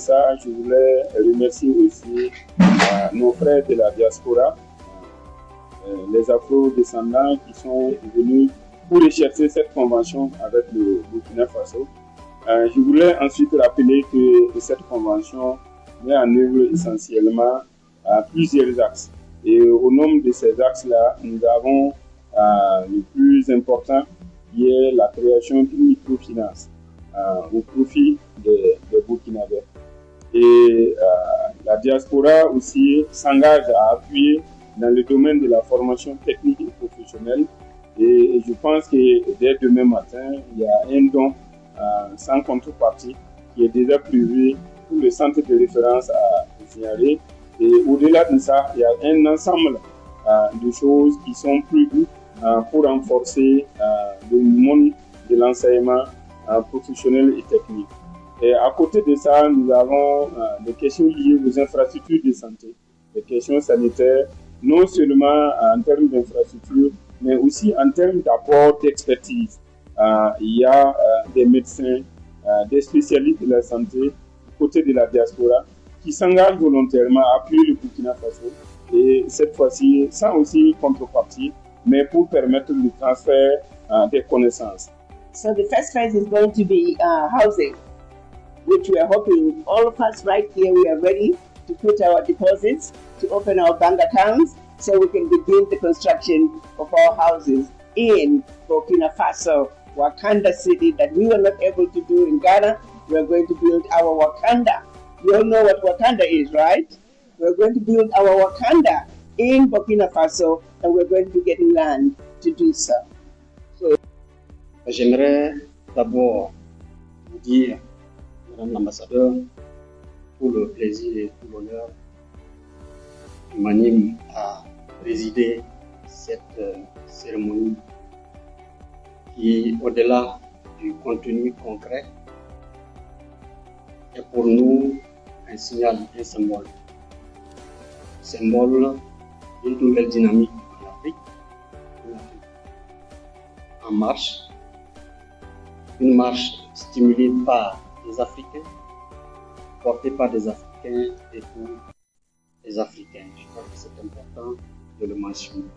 ça, je voulais remercier aussi nos frères de la diaspora, les afro-descendants qui sont venus pour rechercher cette convention avec le Burkina Faso. Je voulais ensuite rappeler que cette convention met en œuvre essentiellement plusieurs axes. Et au nombre de ces axes-là, nous avons le plus important qui est la création d'une microfinance au profit des Burkinabés. Et la diaspora aussi s'engage à appuyer dans le domaine de la formation technique et professionnelle. Et je pense que dès demain matin, il y a un don sans contrepartie qui est déjà prévu pour le centre de référence à Signalé. Et au-delà de ça, il y a un ensemble de choses qui sont prévues pour renforcer le monde de l'enseignement professionnel et technique. Et à côté de ça, nous avons des questions liées aux infrastructures de santé, des questions sanitaires, non seulement en termes d'infrastructures, mais aussi en termes d'apport d'expertise. Il y a des médecins, des spécialistes de la santé du côté de la diaspora qui s'engagent volontairement à appuyer le Burkina Faso, et cette fois-ci sans aussi contrepartie, mais pour permettre le transfert des connaissances. So the first phase is going to be housing, which we are hoping all of us right here, we are ready to put our deposits, to open our bank accounts, so we can begin the construction of our houses in Burkina Faso, Wakanda City, that we were not able to do in Ghana. We are going to build our Wakanda. You all know what Wakanda is, right? We're going to build our Wakanda in Burkina Faso, and we're going to be getting land to do so. J'aimerais d'abord vous dire, Madame l'ambassadeur, pour le plaisir et pour l'honneur qui m'anime à présider cette cérémonie qui, au-delà du contenu concret, est pour nous un signal, un symbole. Symbole d'une nouvelle dynamique en Afrique, en marche, une marche stimulée par les Africains, portée par des Africains et pour les Africains. Je crois que c'est important de le mentionner.